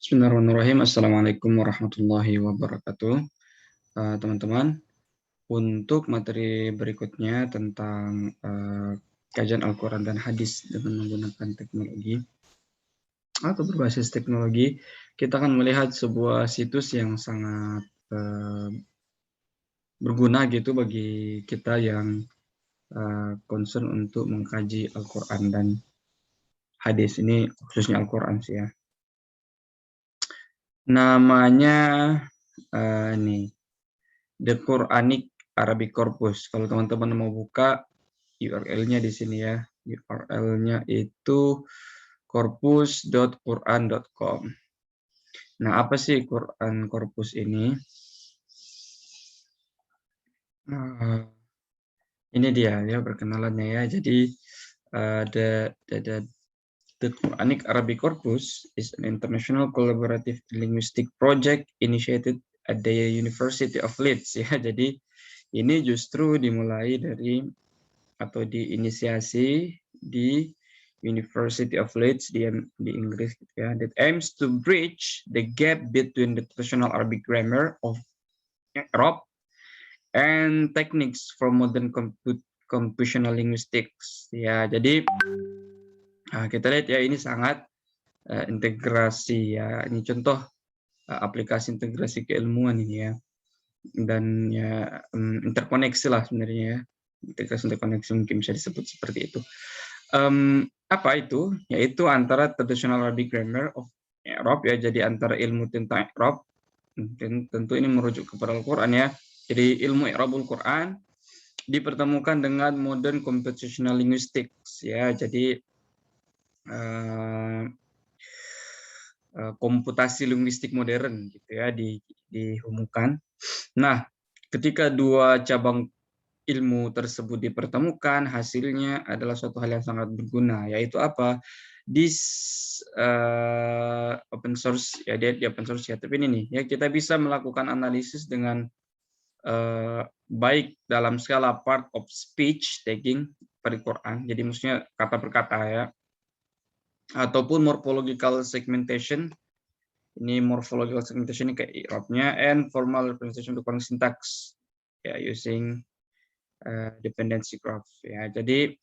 Bismillahirrahmanirrahim. Assalamualaikum warahmatullahi wabarakatuh. Teman-teman, untuk materi berikutnya tentang kajian Al-Quran dan Hadis dengan menggunakan teknologi atau berbasis teknologi, kita akan melihat sebuah situs yang sangat berguna gitu bagi kita yang concern untuk mengkaji Al-Quran dan Hadis. Ini khususnya Al-Quran sih ya. Namanya nih, The Quranic Arabic Corpus. Kalau teman-teman mau buka URL-nya di sini ya. URL-nya itu corpus.quran.com. Nah, apa sih Quran Corpus ini? Nah, ini dia ya perkenalannya ya. Jadi the Quranic Arabic Corpus is an international collaborative linguistic project initiated at the University of Leeds ya. Jadi ini justru dimulai dari atau diinisiasi di University of Leeds di Inggris gitu ya, that aims to bridge the gap between the traditional Arabic grammar of Europe and techniques from modern computational linguistics ya. Jadi kita lihat ya, ini sangat integrasi ya, ini contoh aplikasi integrasi keilmuan ini ya, dan ya interkoneksi lah sebenarnya ya, integrasi interkoneksi mungkin bisa disebut seperti itu. Apa itu? Yaitu antara traditional Arabic grammar of Europe ya, jadi antara ilmu tentang Europe, dan tentu ini merujuk kepada Al-Quran ya. Jadi ilmu I'rabul Quran dipertemukan dengan modern computational linguistics ya. Jadi komputasi linguistik modern gitu ya dihumukan. Nah, ketika dua cabang ilmu tersebut dipertemukan, hasilnya adalah suatu hal yang sangat berguna, yaitu apa? This open source ya, dia open source ya, tapi ini nih ya, kita bisa melakukan analisis dengan baik dalam skala part of speech tagging per Quran, jadi maksudnya kata per kata ya, ataupun morphological segmentation. Ini morphological segmentation ini kayak i'rabnya, and formal representation of Quran syntax ya, using dependency graph ya. Jadi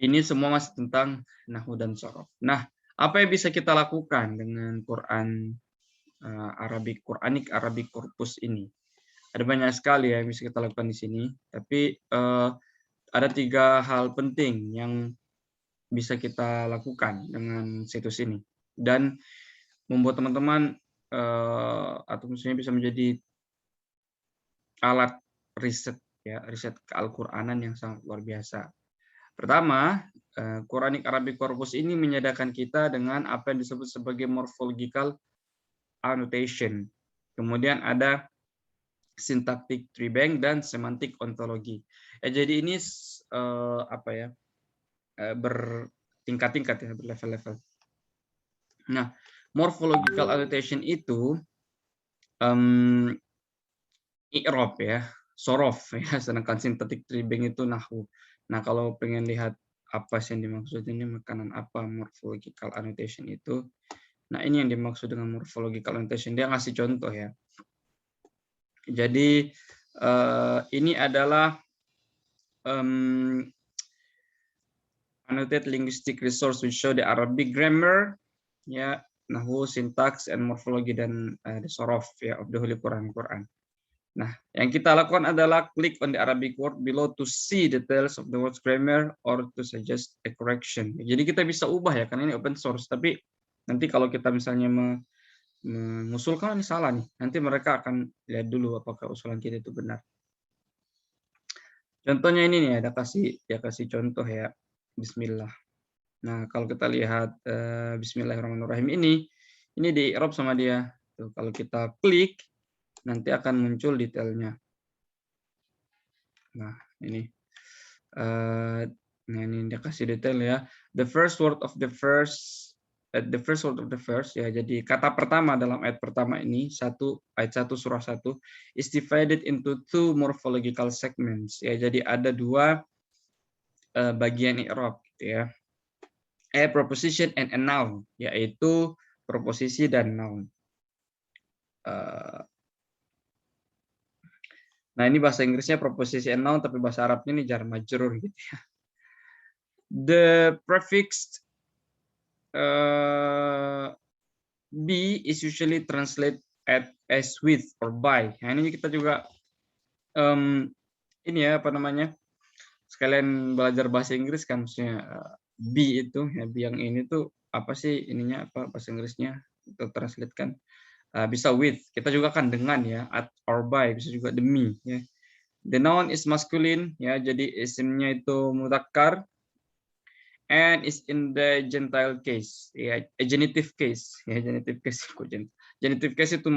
ini semua masih tentang nahwu dan shorof. Nah, apa yang bisa kita lakukan dengan Quran Arabic Quranic Arabic Corpus ini? Ada banyak sekali ya yang bisa kita lakukan di sini, tapi ada 3 hal penting yang bisa kita lakukan dengan situs ini dan membuat teman-teman atau misalnya bisa menjadi alat riset ya, riset keal-Quranan yang sangat luar biasa. Pertama, Quranic Arabic Corpus ini menyadarkan kita dengan apa yang disebut sebagai morphological annotation. Kemudian ada syntactic tree bank dan semantic ontologi. Jadi ini bertingkat-tingkat ya, berlevel-level. Nah, morphological annotation itu i'rab ya, shorof ya, sedangkan syntactic tree bank itu nahwu. Nah, kalau pengen lihat apa sih yang dimaksud ini, makanan apa morphological annotation itu. Nah, ini yang dimaksud dengan morphological annotation. Dia ngasih contoh ya. Jadi ini adalah annotated linguistic resource which show the Arabic grammar, ya, nahwu, syntax, and morphology, dan the shorof ya, of the Holy Quran. Nah, yang kita lakukan adalah klik on the Arabic word below to see details of the word's grammar or to suggest a correction. Jadi kita bisa ubah ya, karena ini open source. Tapi nanti kalau kita misalnya mengusulkan ini salah nih, nanti mereka akan lihat dulu apakah usulan kita itu benar. Contohnya ini nih, ada kasih contoh ya. Bismillah. Nah, kalau kita lihat Bismillahirrahmanirrahim ini di i'rab sama dia. Tuh, kalau kita klik nanti akan muncul detailnya. Nah, ini dia kasih detail ya. The first word of the first ya. Jadi kata pertama dalam ayat pertama ini, ayat 1 surah 1 is divided into 2 morphological segments ya. Jadi ada 2 bagian i'rab gitu ya. A preposition and a noun, yaitu proposisi dan noun. Nah, ini bahasa Inggrisnya proposisi and noun, tapi bahasa Arabnya ini jar majrur gitu ya. The prefix be is usually translated as with or by. Nah, ini kita juga ini ya, apa namanya, sekalian belajar bahasa Inggris kan, maksudnya be itu ya, be yang ini tuh apa sih ininya, apa bahasa Inggrisnya kita translate kan. Bisa with, kita juga kan dengan ya, at or by, bisa juga demi ya. The noun is masculine ya, jadi isimnya itu mudzakkar, and is in the gentile case ya, genitive case ya, genitive case genitive case itu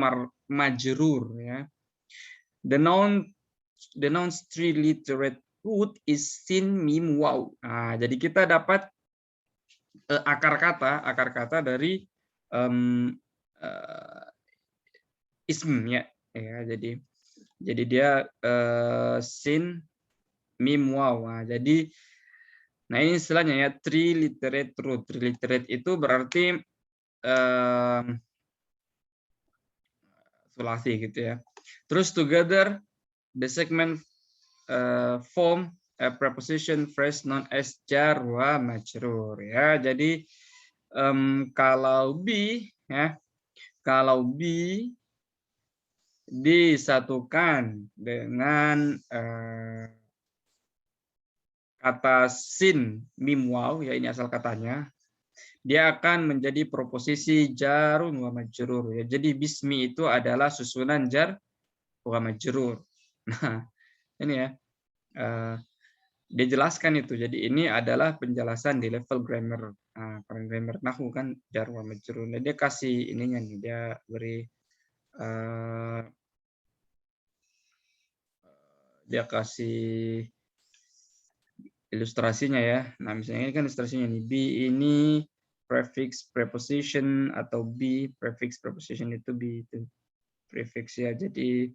majrur ya. The noun's three literate root is sin mim waw. Nah, jadi kita dapat akar kata dari ism ya, jadi dia sin mim waw. Nah, jadi ini istilahnya ya, three literate root. Three literate itu berarti sulasi gitu ya. Terus together the segment form a preposition phrase known as jar wa majrur ya. Jadi kalau be ya, kalau be disatukan dengan kata sin mim waw ya, ini asal katanya, dia akan menjadi proposisi jarun wa majrur ya. Jadi bismi itu adalah susunan jar wa majrur. Nah, ini ya, dia jelaskan itu. Jadi ini adalah penjelasan di level grammar. Nah, grammar nahwu kan jar wa majrur. Nah, dia kasih ininya nih, dia beri dia kasih ilustrasinya ya. Nah, misalnya ini kan ilustrasinya nih, be ini prefix preposition, atau be prefix preposition itu be itu prefix ya. Jadi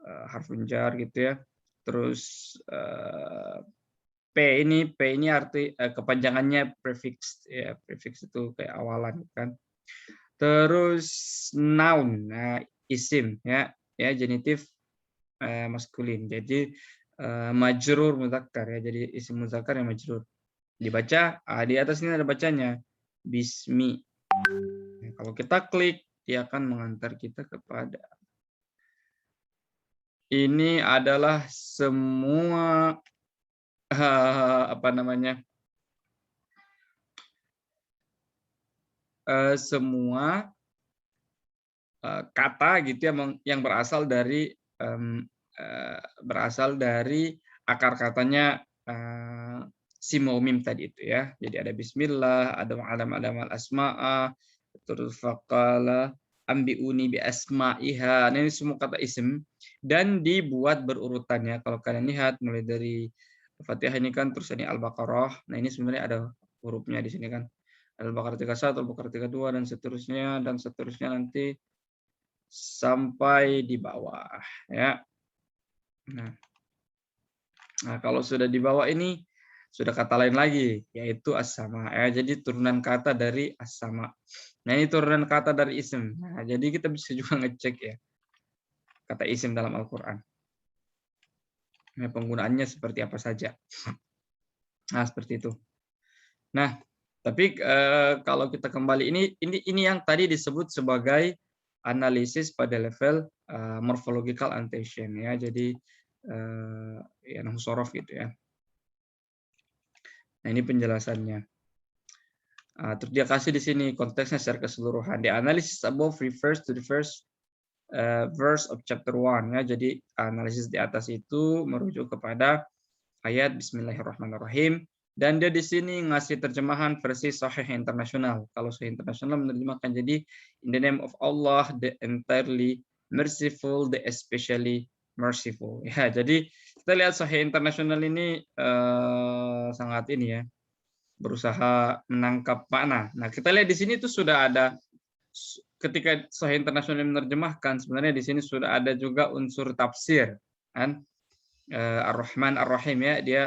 harf jar gitu ya. Terus P ini arti kepanjangannya prefix ya, prefix itu kayak awalan kan. Terus noun, nah isim ya, genitif maskulin. Jadi majrur mudzakkar ya, jadi isim mudzakkar yang majrur. Dibaca di atas ini ada bacanya bismi. Nah, kalau kita klik, dia akan mengantar kita kepada ini adalah semua apa namanya, semua kata gitu ya, yang berasal dari akar katanya si mim tadi itu ya. Jadi ada bismillah, ada al asma'a, terus faqala ambiuni bi asma'iha. Nah, ini semua kata isim dan dibuat berurutan ya. Kalau kalian lihat mulai dari Fatihah ini kan, terus ini Al-Baqarah. Nah, ini sebenarnya ada hurufnya di sini kan. Al-Baqarah 31, Al-Baqarah 32 dan seterusnya nanti sampai di bawah ya. Nah, kalau sudah di bawah ini sudah kata lain lagi, yaitu as-sama ya. Jadi turunan kata dari as-sama. Nah, ini turunan kata dari isim. Nah, jadi kita bisa juga ngecek ya kata isim dalam Al-Qur'an. Nah, penggunaannya seperti apa saja. Nah, seperti itu. Nah, tapi kalau kita kembali ini yang tadi disebut sebagai analisis pada level morphological annotation ya. Jadi ya nahwu shorof gitu ya. Nah, ini penjelasannya. Terus dia kasih di sini konteksnya secara keseluruhan. The analysis above refers to the first verse of chapter 1 ya. Jadi analisis di atas itu merujuk kepada ayat Bismillahirrahmanirrahim, dan dia di sini ngasih terjemahan versi Sahih Internasional. Kalau Sahih Internasional menerjemahkan jadi in the name of Allah, the entirely merciful, the especially merciful. Ya, jadi kita lihat Sahih Internasional ini sangat ini ya, berusaha menangkap makna. Nah, kita lihat di sini itu sudah ada, ketika Sahih Internasional menerjemahkan, sebenarnya di sini sudah ada juga unsur tafsir kan. Ar-Rahman Ar-Rahim ya, dia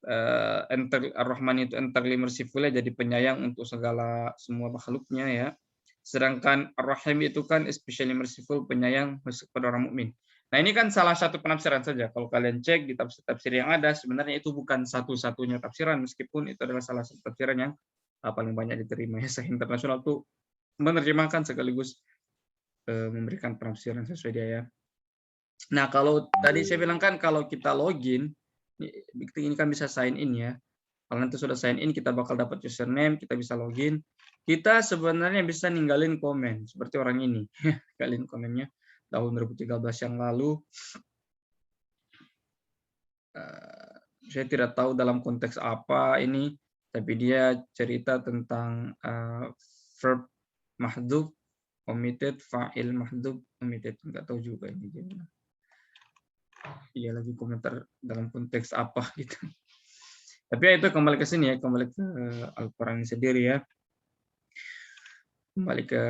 Ar-Rahman itu entirely merciful, jadi penyayang untuk semua makhluknya ya. Sedangkan Ar-Rahim itu kan especially merciful, penyayang kepada orang mukmin. Nah, ini kan salah satu penafsiran saja. Kalau kalian cek di tafsir-tafsir yang ada, sebenarnya itu bukan satu-satunya tafsiran, meskipun itu adalah salah satu tafsiran yang paling banyak diterima ya. Sahih internasional tuh menerjemahkan sekaligus memberikan penafsiran sesuai dia ya. Nah, kalau tadi saya bilang kan kalau kita login, ini kan bisa sign in ya. Kalau nanti sudah sign in, kita bakal dapat username, kita bisa login. Kita sebenarnya bisa ninggalin komen, seperti orang ini. Ninggalin komennya tahun 2013 yang lalu. Saya tidak tahu dalam konteks apa ini, tapi dia cerita tentang verb mahdhuf, omitted, fa'il mahdhuf, omitted. Nggak tahu juga ini gimana. Iya lagi komentar dalam konteks apa gitu. Tapi ya itu kembali ke sini ya, kembali ke Al-Quran sendiri ya. Kembali ke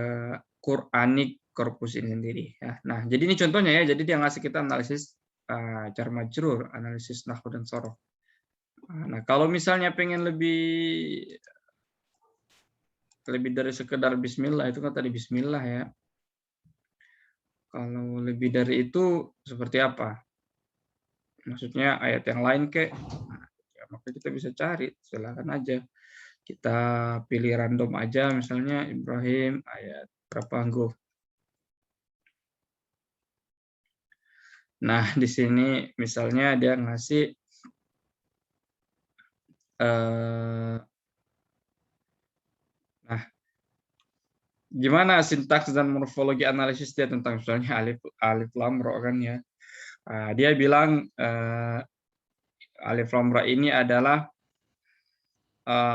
Quranic corpus ini sendiri ya. Nah, jadi ini contohnya ya. Jadi dia ngasih kita analisis jar majrur, analisis nahwu dan sorof. Nah, kalau misalnya pengen lebih dari sekedar bismillah, itu kan tadi bismillah ya. Kalau lebih dari itu seperti apa? Maksudnya ayat yang lain kek? Nah, ya, maka kita bisa cari, silakan aja. Kita pilih random aja, misalnya Ibrahim ayat berapa anggo. Nah, di sini misalnya dia ngasih nah, gimana sintaks dan morfologi analisis dia tentang misalnya alif lam ra kan ya. Dia bilang alif lam ra ini adalah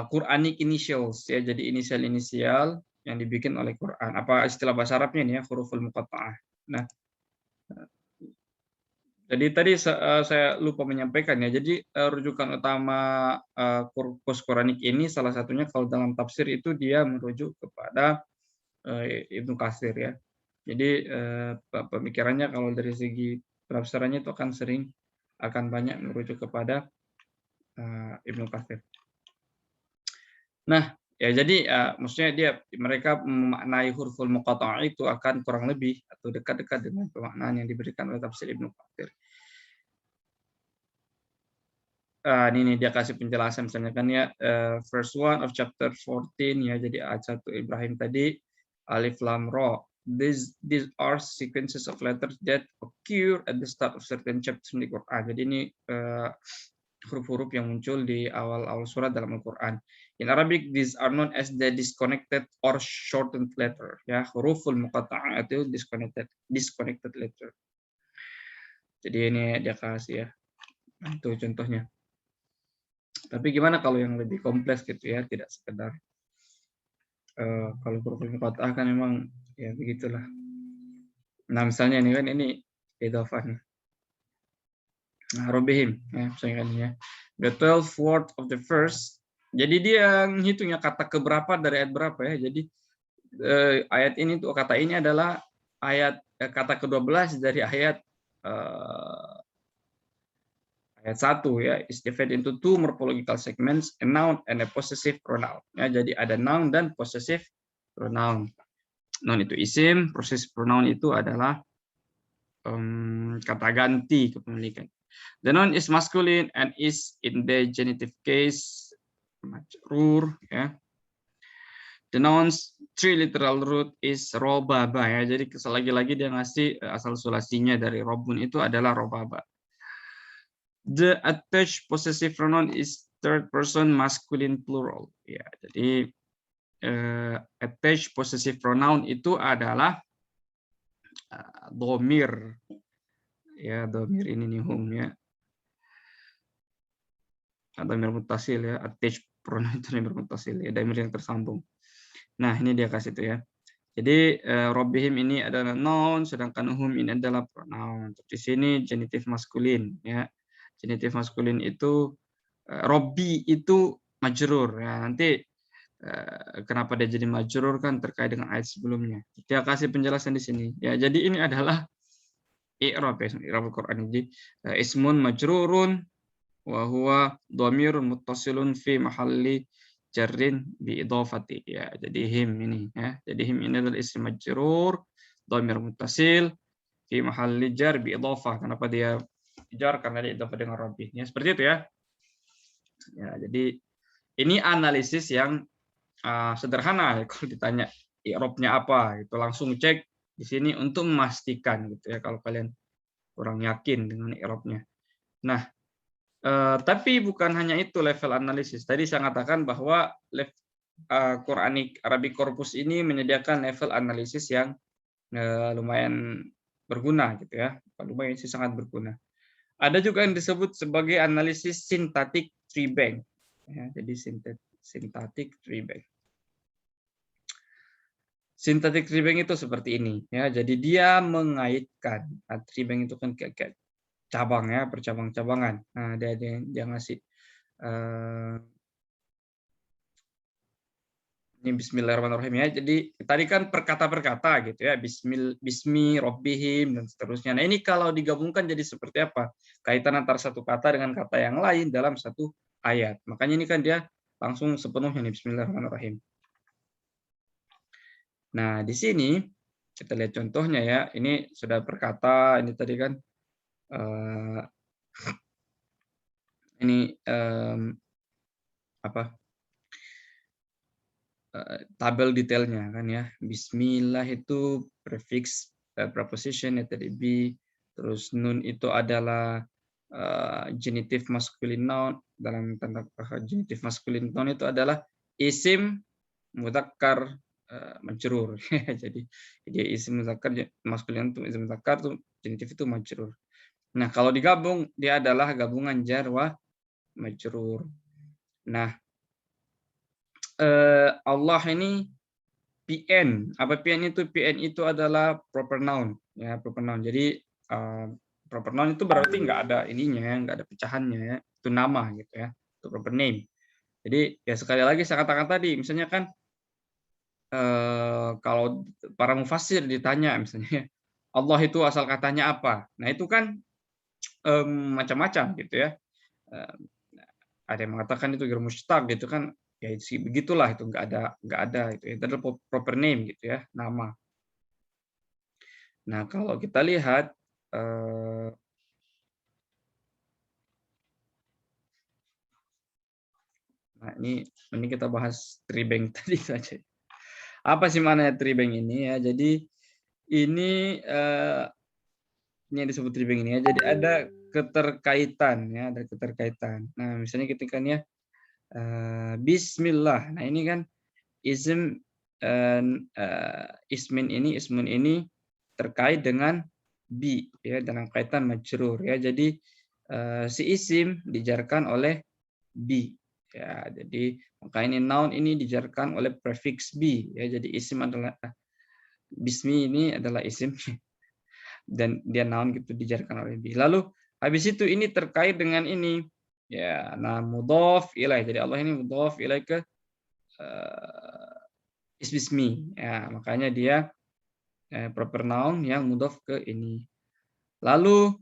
Quranic initials ya, jadi inisial yang dibikin oleh Quran. Apa istilah bahasa Arabnya ini ya, huruful muqatta'ah. Nah, jadi tadi saya lupa menyampaikan ya. Jadi rujukan utama korpus Quranik ini salah satunya kalau dalam tafsir itu dia merujuk kepada Ibnu Katsir ya. Jadi pemikirannya kalau dari segi penafsirannya itu akan banyak merujuk kepada Ibnu Katsir. Nah, ya jadi maksudnya mereka memaknai huruful muqatta'ah itu akan kurang lebih atau dekat-dekat dengan pemaknaan yang diberikan oleh tafsir Ibnu Katsir. Ini dia kasih penjelasan misalnya kan ya, verse 1 of chapter 14 ya, jadi ayat 1 Ibrahim tadi alif lam ra. These are sequences of letters that occur at the start of certain chapters in the Quran. Jadi ini huruf-huruf yang muncul di awal-awal surat dalam Al-Quran. In Arabic, these are known as the disconnected or shortened letter. Ya, huruful muqatta'ah itu disconnected letter. Jadi ini dia kasih ya. Itu contohnya. Tapi gimana kalau yang lebih kompleks gitu ya, tidak sekedar kalau huruful muqatta'ah kan memang ya begitulah. Nah, misalnya ini kan ini idhofah nih. Nah, Robihim ya, misalnya kan ya. The 12th word of the verse. Jadi dia menghitungnya kata keberapa dari ayat berapa ya. Jadi ayat ini tuh kata ini adalah kata ke-12 dari ayat 1 ya, is divided into two morphological segments, a noun and a possessive pronoun. Ya, jadi ada noun dan possessive pronoun. Noun itu isim, possessive pronoun itu adalah kata ganti kepemilikan. The noun is masculine and is in the genitive case majrur ya. The noun's three literal root is robaba ya. Jadi lagi-lagi dia ngasih asal sulasinya dari robun itu adalah robaba. The attached possessive pronoun is third person masculine plural ya. Jadi attached possessive pronoun itu adalah domir ya, domir ini nih ya. Domir muttasil ya, attached pronoun itu domir muttasil ya, domir yang tersambung. Nah, ini dia kasih itu ya. Jadi Robbihim ini adalah noun, sedangkan hum ini adalah pronoun. Di sini genitif maskulin ya. Genitif maskulin itu Robbi itu majrur ya. Nanti kenapa dia jadi majrur kan terkait dengan ayat sebelumnya. Dia kasih penjelasan di sini. Ya, jadi ini adalah i'rab ya, i'rab Al-Qur'an. Jadi ismun majrurun wa huwa dhamirun muttasilun fi mahalli jarrin bi idhafati. Ya, jadi him ini ya. Jadi him ini adalah isim majrur dhamir muttasil fi mahalli jar bi idhafah. Kenapa dia jar? Karena dia idhafah dengan rabbih. Ya, seperti itu ya. Ya, jadi ini analisis yang sederhana ya kalau ditanya i'rabnya apa, itu langsung cek di sini untuk memastikan gitu ya kalau kalian kurang yakin dengan i'rabnya. Nah, tapi bukan hanya itu level analisis. Tadi saya katakan bahwa Quranic Arabic Corpus ini menyediakan level analisis yang lumayan berguna gitu ya. Lumayan sih sangat berguna. Ada juga yang disebut sebagai analisis synthetic tree bank. Ya, jadi synthetic tree bank. Synthetic tree bank itu seperti ini ya. Jadi dia mengaitkan tree bank itu kan kayak cabang ya, bercabang-cabangan. Nah, dia ngasih ini bismillahirrahmanirrahim ya. Jadi tadi kan per kata gitu ya. Bismi robbihim dan seterusnya. Nah, ini kalau digabungkan jadi seperti apa? Kaitan antara satu kata dengan kata yang lain dalam satu ayat. Makanya ini kan dia langsung sepenuhnya nih bismillahirrahmanirrahim. Nah, di sini kita lihat contohnya ya. Ini sudah berkata, ini tadi kan ini apa? Tabel detailnya kan ya. Bismillah itu prefix preposition ya tadi be, terus nun itu adalah genitive masculine noun. Dalam tanda genitive masculine noun itu adalah isim mudzakkar majrur. Jadi dia isim mudzakkar masculine itu isim mudzakkar tuh genitive itu majrur. Nah, kalau digabung dia adalah gabungan jar wa majrur. Nah, Allah ini PN. Apa PN itu? PN itu adalah proper noun, ya proper noun. Jadi proper noun itu berarti nggak ada ininya, nggak ada pecahannya, ya. Itu nama gitu ya, itu proper name. Jadi ya sekali lagi saya katakan tadi, misalnya kan kalau para mufassir ditanya misalnya Allah itu asal katanya apa? Nah itu kan macam-macam gitu ya. Ada yang mengatakan itu ghairu mushtaq gitu kan, ya begitulah itu nggak ada itu adalah proper name gitu ya, nama. Nah, kalau kita lihat nah ini kita bahas tree bank tadi saja. Apa sih maknanya tree bank ini ya? Jadi ini ini yang disebut tree bank ini ya. Jadi ada keterkaitan ya, ada keterkaitan. Nah, misalnya ketika ya Bismillah. Nah, ini kan ism ismun ini terkait dengan bi ya dalam kaitan majrur ya. Jadi si isim dijarkan oleh bi ya. Jadi maka ini noun ini dijarkan oleh prefix bi ya. Jadi isim adalah bismi ini adalah isim dan dia noun gitu dijarkan oleh bi. Lalu habis itu ini terkait dengan ini ya. Nah, mudhaf ilaih. Jadi Allah ini mudhaf ilaih ke ismi ya, makanya dia proper noun yang mudhaf ke ini. Lalu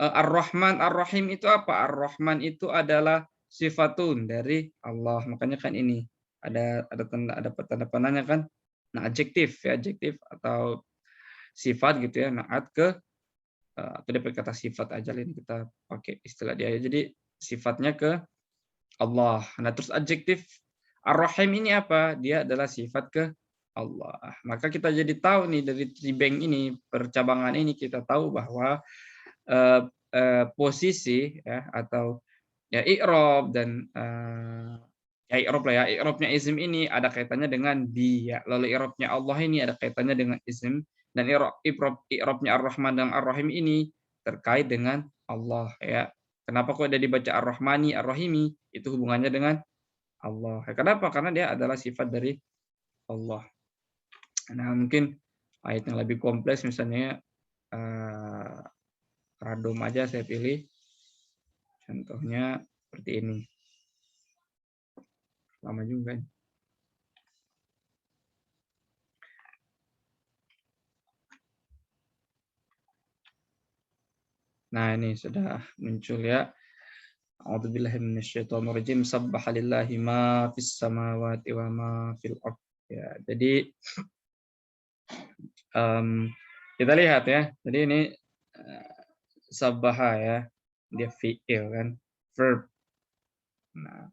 Ar-Rahman Ar-Rahim itu apa? Ar-Rahman itu adalah sifatun dari Allah. Makanya kan ini ada tanda panahnya kan. Nah, adjektif ya, adjektif atau sifat gitu ya. Naat ke atau dia pakai kata sifat aja ini kita pakai istilah dia. Jadi sifatnya ke Allah. Nah, terus adjektif Ar-Rahim ini apa? Dia adalah sifat ke Allah. Maka kita jadi tahu nih dari tribank ini, percabangan ini kita tahu bahwa posisi ya atau ya i'rab dan ya i'rab lah ya, i'rabnya isim ini ada kaitannya dengan dia. Lalu i'rabnya Allah ini ada kaitannya dengan isim dan i'rabnya Ar-Rahman dan Ar-Rahim ini terkait dengan Allah ya. Kenapa kok ada dibaca Ar-Rahmani, Ar-Rahimi? Itu hubungannya dengan Allah. Kenapa? Karena dia adalah sifat dari Allah. Nah, mungkin ayat yang lebih kompleks misalnya random aja saya pilih. Contohnya seperti ini. Lama juga. Nah, ini sudah muncul ya. A'udzubillahi minasyaitonirrajim. Sabbahalillahi ma fis samawati wa ma fil ard. Ya, jadi kita lihat ya. Jadi ini sabbaha ya. Dia fi'il kan, verb. Nah,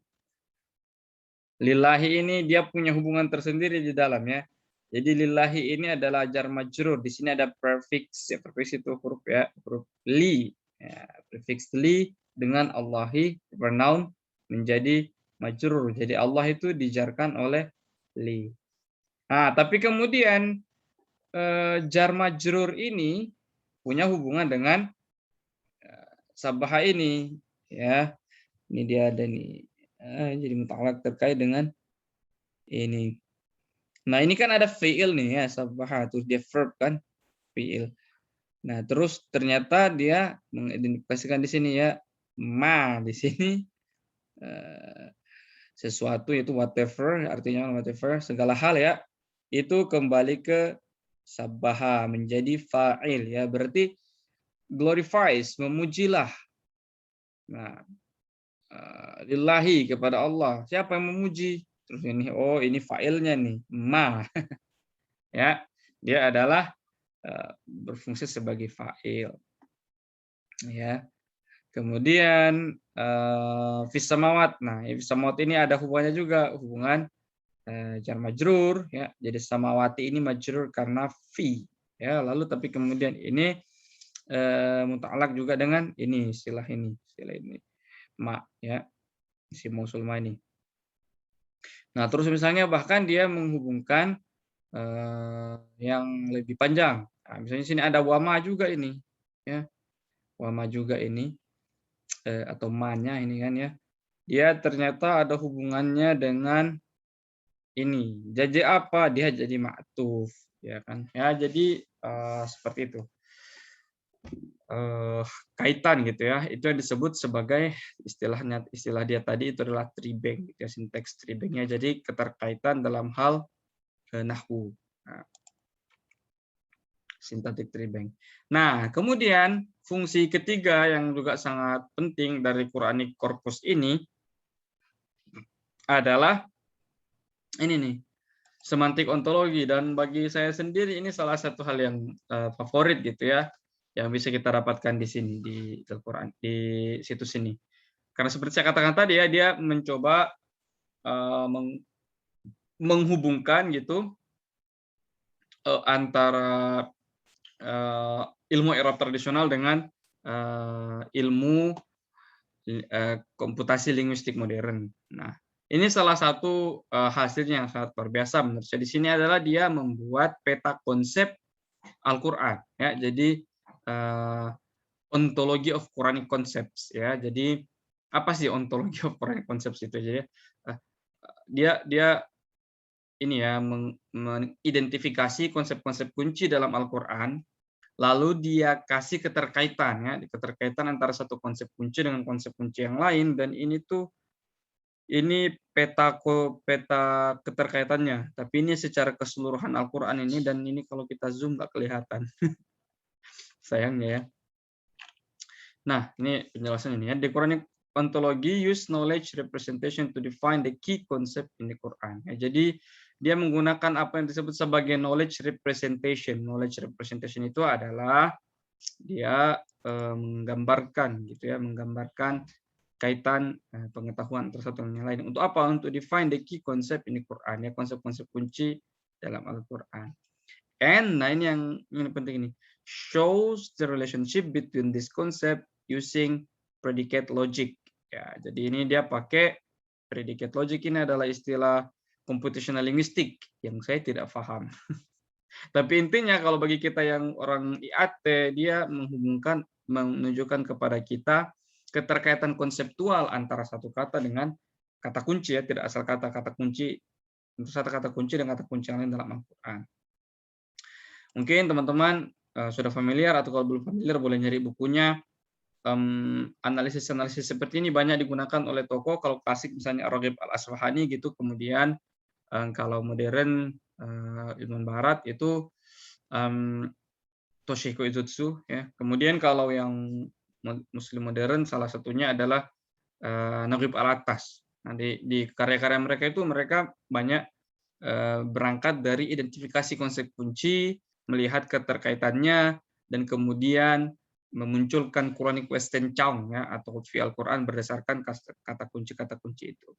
lillahi ini dia punya hubungan tersendiri di dalam ya. Jadi lillahi ini adalah jar majrur. Di sini ada prefix ya, prefix itu huruf ya, huruf li. Ya, prefix li dengan Allahi pronoun menjadi majrur. Jadi Allah itu dijarkan oleh li. Nah, tapi kemudian jar majrur ini punya hubungan dengan sabbaha ini ya. Ini dia ada nih. Jadi mutalak terkait dengan ini. Nah, ini kan ada fiil nih ya, sabbaha terus dia verb kan, fiil. Nah, terus ternyata dia mengidentifikasikan di sini ya, ma di sini sesuatu itu whatever, artinya whatever, segala hal ya, itu kembali ke sabbaha menjadi fa'il ya, berarti glorifies, memujilah. Nah, lillahi kepada Allah. Siapa yang memuji? Terus ini ini fa'ilnya nih, ma. Ya, dia adalah berfungsi sebagai fa'il. Ya. Kemudian fis samawat. Nah, fis samawat ini ada hubungannya juga, hubungan jar majrur ya. Jadi samawati ini majrur karena fi ya. Lalu tapi kemudian ini muta'alaq juga dengan ini istilah ini ma ya. Si mausul ma ini. Nah, terus misalnya bahkan dia menghubungkan yang lebih panjang. Nah, misalnya sini ada wama juga ini ya. Wama juga ini atau ma-nya ini kan ya. Dia ternyata ada hubungannya dengan ini. Jadi apa? Dia jadi ma'tuf ya kan. Ya, jadi seperti itu. Kaitan gitu ya. Itu yang disebut sebagai istilah dia tadi itu adalah tree-bank gitu ya, sinteks tree-banknya. Jadi keterkaitan dalam hal nahwu. Nah, synthetic tree-bank. Nah, kemudian fungsi ketiga yang juga sangat penting dari Quranic corpus ini adalah ini nih, semantik ontologi, dan bagi saya sendiri ini salah satu hal yang favorit gitu ya, yang bisa kita dapatkan di sini di Al-Qur'an, di situs ini. Karena seperti saya katakan tadi ya, dia mencoba menghubungkan gitu antara ilmu Arab tradisional dengan ilmu komputasi linguistik modern. Nah, ini salah satu hasilnya yang sangat luar biasa menurut saya di sini adalah dia membuat peta konsep Al-Qur'an ya. Jadi ontology of Quranic concepts ya. Jadi apa sih ontology of Quranic concepts itu? Jadi dia ini ya mengidentifikasi konsep-konsep kunci dalam Al-Qur'an, lalu dia kasih keterkaitan ya, keterkaitan antara satu konsep kunci dengan konsep kunci yang lain, dan ini peta keterkaitannya, tapi ini secara keseluruhan Al-Qur'an ini, dan ini kalau kita zoom nggak kelihatan. Sayangnya ya. Nah, ini penjelasan ini ya. The Quranic ontology use knowledge representation to define the key concept in the Quran. Ya, jadi dia menggunakan apa yang disebut sebagai knowledge representation. Knowledge representation itu adalah dia menggambarkan gitu ya, menggambarkan kaitan pengetahuan antara satu dengan yang lain. Untuk apa? Untuk define the key concept in the Quran ya, konsep-konsep kunci dalam Al-Qur'an. And nah ini penting ini, shows the relationship between this concept using predicate logic. Ya, jadi ini dia pakai predicate logic, ini adalah istilah computational linguistic yang saya tidak paham. Tapi intinya kalau bagi kita yang orang IAT, dia menunjukkan kepada kita keterkaitan konseptual antara satu kata dengan kata kunci ya, tidak asal kata kunci, untuk satu kata kunci dan kata kunci yang lain dalam Al-Qur'an. Mungkin teman-teman sudah familiar, atau kalau belum familiar boleh nyari bukunya. Analisis seperti ini banyak digunakan oleh tokoh, kalau klasik misalnya Ar-Raghib Al-Asfahani gitu, kemudian kalau modern ilmu barat itu Toshiko Izutsu ya. Kemudian kalau yang muslim modern salah satunya adalah Naqib al-Atas. Nah, di karya-karya mereka itu mereka banyak berangkat dari identifikasi konsep kunci, melihat keterkaitannya, dan kemudian memunculkan Quranic Western Chaung ya atau fi Al-Quran berdasarkan kata kunci itu.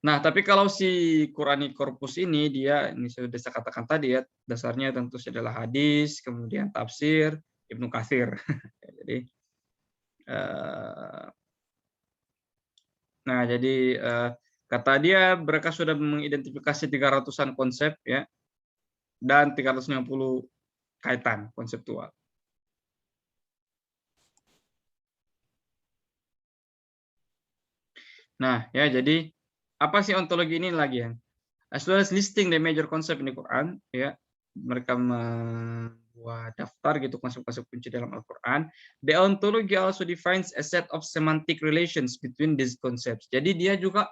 Nah, tapi kalau si Quranic Corpus ini sudah saya katakan tadi ya, dasarnya tentu adalah hadis, kemudian tafsir, Ibnu Katsir. Jadi kata dia mereka sudah mengidentifikasi 300-an konsep ya dan 350 kaitan konseptual. Nah, ya jadi apa sih ontologi ini lagi ya? As well as listing the major concept in the Quran, ya mereka membuat daftar gitu konsep-konsep kunci dalam Al-Quran. The ontology also defines a set of semantic relations between these concepts. Jadi dia juga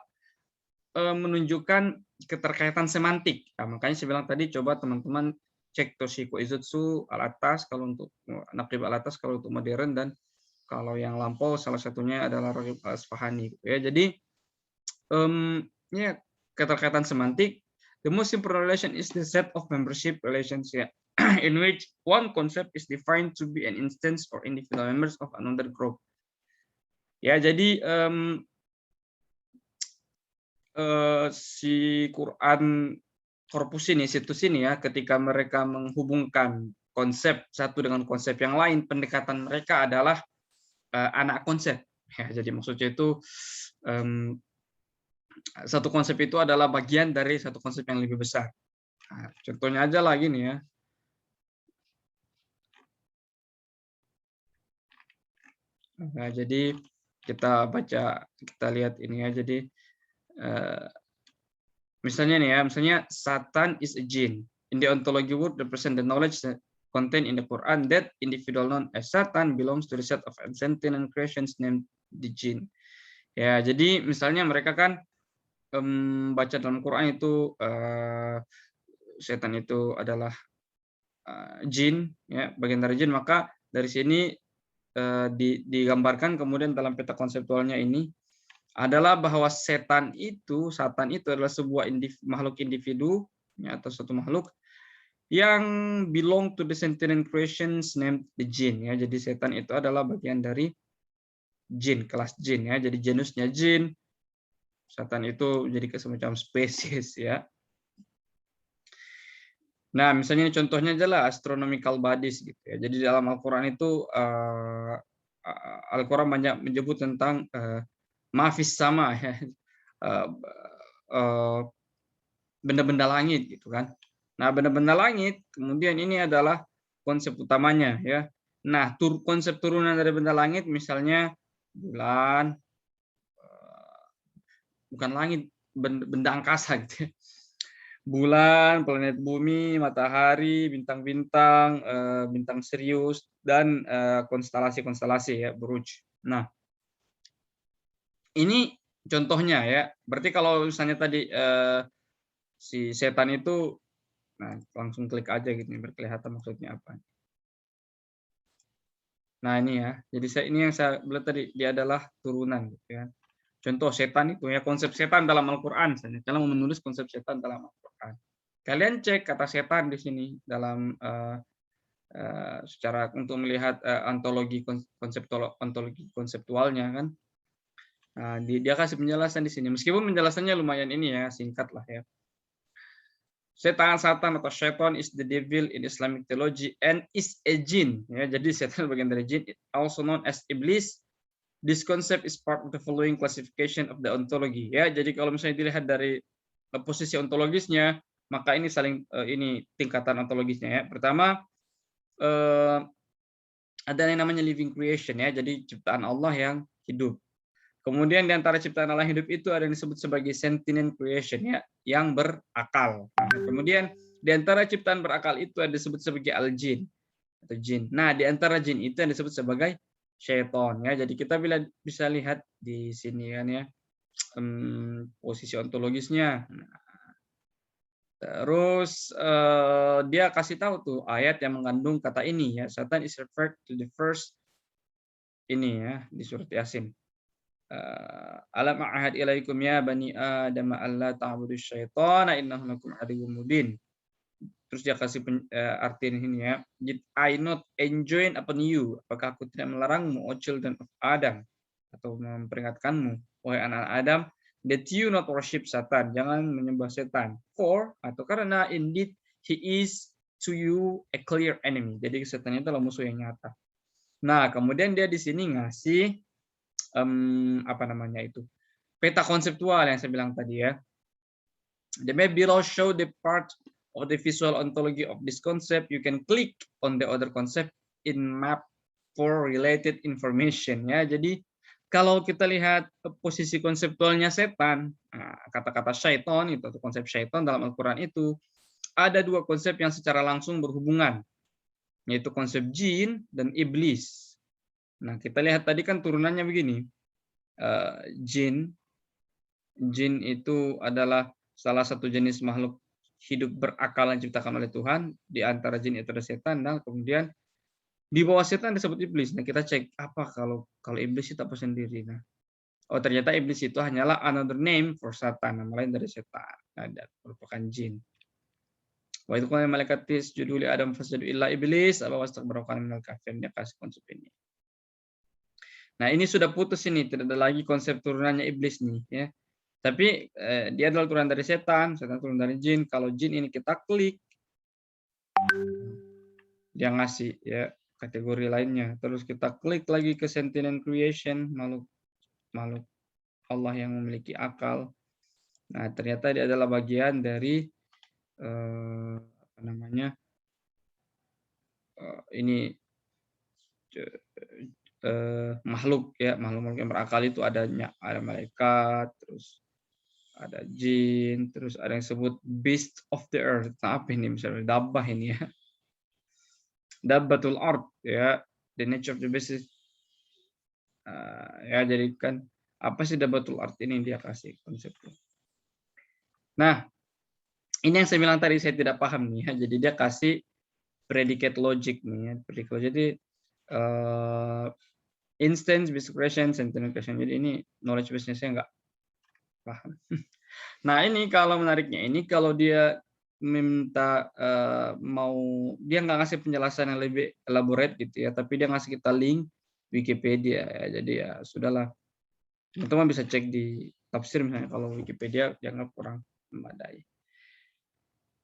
menunjukkan keterkaitan semantik. Nah, makanya saya bilang tadi coba teman-teman cek Toshiko Izutsu Al-Atas kalau untuk Naqib Al-Atas kalau untuk modern, dan kalau yang lampau salah satunya adalah Raghib Al-Asfahani ya. Jadi ya keterkaitan semantik. The most simple relation is the set of membership relations ya, in which one concept is defined to be an instance or individual members of another group. Ya, jadi si Quran korpus ini, situs ini ya, ketika mereka menghubungkan konsep satu dengan konsep yang lain, pendekatan mereka adalah anak konsep. Ya, jadi maksudnya itu satu konsep itu adalah bagian dari satu konsep yang lebih besar. Nah, contohnya aja lagi nih ya. Nah, jadi kita baca, kita lihat ini ya. Jadi misalnya nih ya, misalnya Satan is a jinn. In the ontology word represent the knowledge that contained in the Quran that individual known as Satan belongs to the set of sentient creations named the jinn. Ya, jadi misalnya mereka kan baca dalam Quran itu setan itu adalah jin, ya, bagian dari jin, maka dari sini digambarkan kemudian dalam peta konseptualnya ini adalah bahwa satan itu adalah sebuah makhluk individu ya, atau satu makhluk yang belong to the sentient creations named the jin ya. Jadi setan itu adalah bagian dari jin, kelas jin ya. Jadi genusnya jin. Setan itu jadi semacam spesies ya. Nah, misalnya ini contohnya adalah astronomical bodies gitu ya. Jadi dalam Al-Qur'an itu Al-Qur'an banyak menyebut tentang mafis sama ya. Benda-benda langit gitu kan. Nah, benda-benda langit kemudian ini adalah konsep utamanya ya. Nah, konsep turunan dari benda langit misalnya bulan, bukan langit, benda angkasa gitu ya. Bulan, planet bumi, matahari, bintang-bintang, bintang Sirius, dan konstelasi-konstelasi ya, buruj. Nah, ini contohnya ya. Berarti kalau misalnya tadi si setan itu, nah langsung klik aja gitu nih, berkelihatan maksudnya apa. Nah ini ya, jadi ini yang saya bilang tadi, dia adalah turunan gitu ya. Contoh setan itu ya, konsep setan dalam Al-Quran. Kalau mau menulis konsep setan dalam Al-Quran, kalian cek kata setan di sini dalam secara untuk melihat ontologi konseptualnya kan. Nah, dia kasih penjelasan di sini. Meskipun penjelasannya lumayan ini ya, singkat lah ya. Satan atau syaitan is the devil in Islamic theology and is a jinn. Ya, jadi setan bagian dari jin, also known as iblis. This concept is part of the following classification of the ontology. Ya, jadi kalau misalnya dilihat dari posisi ontologisnya, maka ini saling ini tingkatan ontologisnya ya. Pertama ada yang namanya living creation ya, jadi ciptaan Allah yang hidup. Kemudian di antara ciptaan Allah hidup itu ada yang disebut sebagai sentient creation ya, yang berakal. Nah, kemudian di antara ciptaan berakal itu ada disebut sebagai al-jin atau jin. Nah, di antara jin itu yang disebut sebagai syaitan ya. Jadi kita bisa lihat di sini kan ya, posisi ontologisnya. Terus dia kasih tahu tuh ayat yang mengandung kata ini ya, Satan is referred to the first ini ya di surat Yasin. Alam a'had ilaikum ya bani Adam alla ta'budus syaitana innahu lakum aduwwum mubin. Terus dia kasih artian ini ya. Did I not enjoin upon you? Apakah aku tidak melarangmu, O children of Adam? Atau memperingatkanmu, wahai anak Adam, that you not worship Satan. Jangan menyembah setan. For, atau karena indeed he is to you a clear enemy. Jadi setan itu adalah musuh yang nyata. Nah, kemudian dia di sini ngasih apa namanya itu, peta konseptual yang saya bilang tadi ya. The map below show the part of the visual ontology of this concept. You can click on the other concept in map for related information ya. Jadi kalau kita lihat posisi konseptualnya setan, kata-kata syaiton itu atau konsep syaiton dalam Al-Quran itu ada dua konsep yang secara langsung berhubungan, yaitu konsep jin dan iblis. Nah, kita lihat tadi kan turunannya begini. Jin itu adalah salah satu jenis makhluk hidup berakal yang diciptakan oleh Tuhan. Di antara jin itu ada setan, dan kemudian di bawah setan disebut iblis. Nah, kita cek apa kalau iblis itu apa sendiri. Nah, oh ternyata iblis itu hanyalah another name for Satan, nama lain dari setan. Nah, merupakan jin. Wa itu qala malaikat isjudu li Adam fasjadu illa iblis aba wastakbara kana minal kafirin. Dia kasih konsep ini. Nah, ini sudah putus ini, tidak ada lagi konsep turunannya iblis nih ya. Tapi dia adalah turunan dari setan turun dari jin. Kalau jin ini kita klik, dia ngasih ya kategori lainnya. Terus kita klik lagi ke sentient creation, makhluk Allah yang memiliki akal. Nah, ternyata dia adalah bagian dari apa namanya? Ini makhluk ya, makhluk yang berakal itu ada malaikat, terus ada jin, terus ada yang disebut beast of the earth. Nah, apa ini misalnya dabbah ini ya. Dabbatul ard ya, the nature of the beast ya, jadi kan apa sih dabbatul ard ini, dia kasih konsepnya. Nah, ini yang saya bilang tadi saya tidak paham nih ya. Jadi dia kasih predicate logic nih ya. Predicate logic jadi instance, basic question, sentence question. Jadi ini knowledge base-nya saya nggak paham. Nah, ini kalau menariknya ini kalau dia minta dia nggak ngasih penjelasan yang lebih elaborate gitu ya, tapi dia ngasih kita link Wikipedia ya. Jadi ya sudahlah, teman-teman bisa cek di tafsir misalnya, kalau Wikipedia dianggap kurang memadai.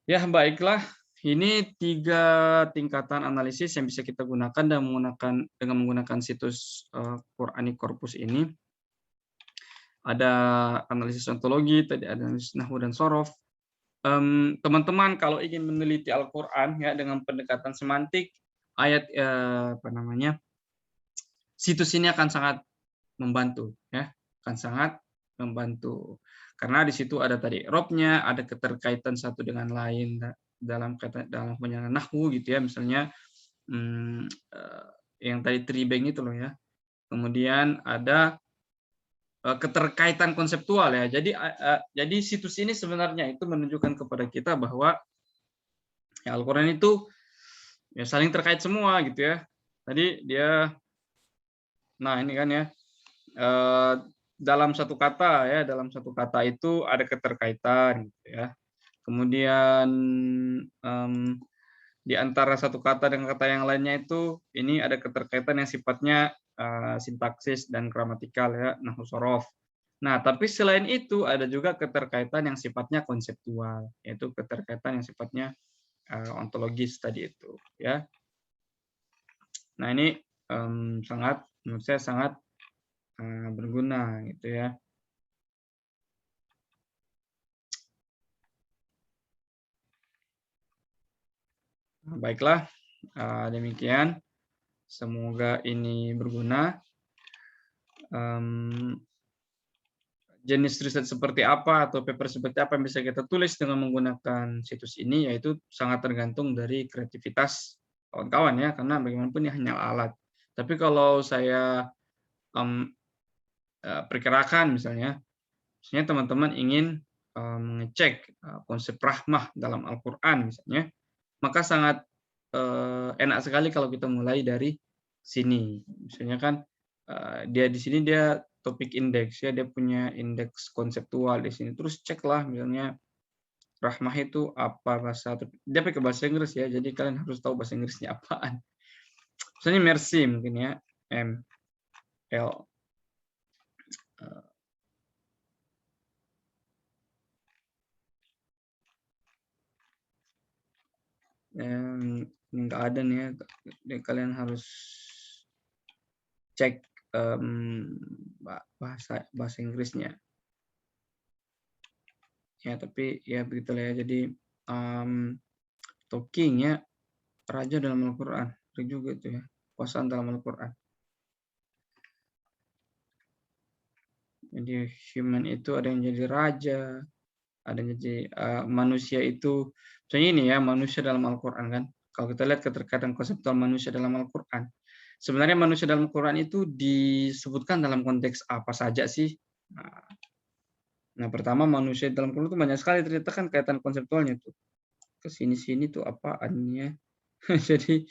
Ya, baiklah. Ini 3 tingkatan analisis yang bisa kita gunakan dengan menggunakan situs Quranic Corpus ini. Ada analisis ontologi, tadi ada analisis nahwu dan sorof. Teman-teman kalau ingin meneliti Al-Qur'an ya dengan pendekatan semantik, ayat situs ini akan sangat membantu ya, akan sangat membantu. Karena di situ ada tadi robnya, ada keterkaitan satu dengan lain dalam penjelasan nahwu gitu ya, misalnya yang tadi tribeng itu loh ya. Kemudian ada keterkaitan konseptual ya. Jadi situs ini sebenarnya itu menunjukkan kepada kita bahwa ya Al-Qur'an itu ya saling terkait semua gitu ya. Tadi dia, nah ini kan ya, dalam satu kata itu ada keterkaitan gitu ya. Kemudian di antara satu kata dengan kata yang lainnya itu ini ada keterkaitan yang sifatnya sintaksis dan gramatikal ya, nahwu sorof. Nah, tapi selain itu ada juga keterkaitan yang sifatnya konseptual, yaitu keterkaitan yang sifatnya ontologis tadi itu ya. Nah, ini menurut saya sangat berguna gitu ya. Nah, baiklah, demikian. Semoga ini berguna. Jenis riset seperti apa atau paper seperti apa yang bisa kita tulis dengan menggunakan situs ini, yaitu sangat tergantung dari kreativitas kawan-kawan ya, karena bagaimanapun ini hanya alat. Tapi kalau saya perkirakan misalnya teman-teman ingin mengecek konsep rahmah dalam Al-Quran misalnya, maka sangat enak sekali kalau kita mulai dari sini. Misalnya kan dia di sini dia topik indeks ya, dia punya indeks konseptual di sini. Terus ceklah misalnya rahmah itu apa bahasa, dia pakai bahasa Inggris ya, jadi kalian harus tahu bahasa Inggrisnya apaan. Misalnya mercy mungkin ya, M L. Nggak ada nih ya, kalian harus cek bahasa Inggrisnya ya, tapi ya begitulah ya. Jadi talking ya, raja dalam Al-Quran juga itu ya, kekuasaan dalam Al-Quran. Jadi human itu ada yang jadi raja, ada yang jadi manusia itu, misalnya ini ya, manusia dalam Al-Quran kan. Kalau kita lihat keterkaitan konseptual manusia dalam Al-Quran, sebenarnya manusia dalam Al-Quran itu disebutkan dalam konteks apa saja sih? Nah, pertama manusia dalam Al-Quran itu banyak sekali ternyata kan kaitan konseptualnya tuh. Kesini-sini tuh apaannya. Jadi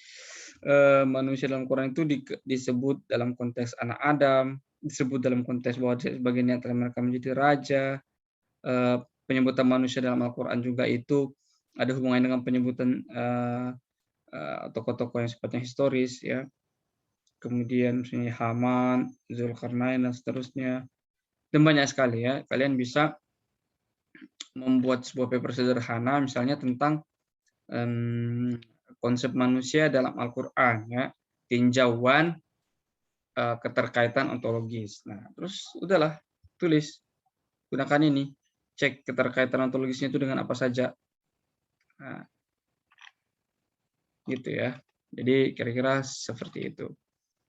manusia dalam Al-Quran itu disebut dalam konteks anak Adam, disebut dalam konteks bahwa sebagai niat mereka menjadi raja. Penyebutan manusia dalam Al-Quran juga itu ada hubungannya dengan penyebutan tokoh-tokoh yang sifatnya historis ya. Kemudian misalnya Haman, Zulkarnain dan seterusnya. Dan banyak sekali ya. Kalian bisa membuat sebuah paper sederhana misalnya tentang konsep manusia dalam Al-Quran ya, tinjauan keterkaitan ontologis. Nah, terus udahlah, tulis, gunakan ini, cek keterkaitan ontologisnya itu dengan apa saja. Nah, gitu ya. Jadi kira-kira seperti itu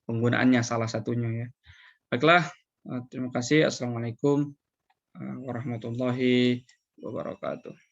penggunaannya, salah satunya ya. Baiklah, terima kasih. Assalamualaikum warahmatullahi wabarakatuh.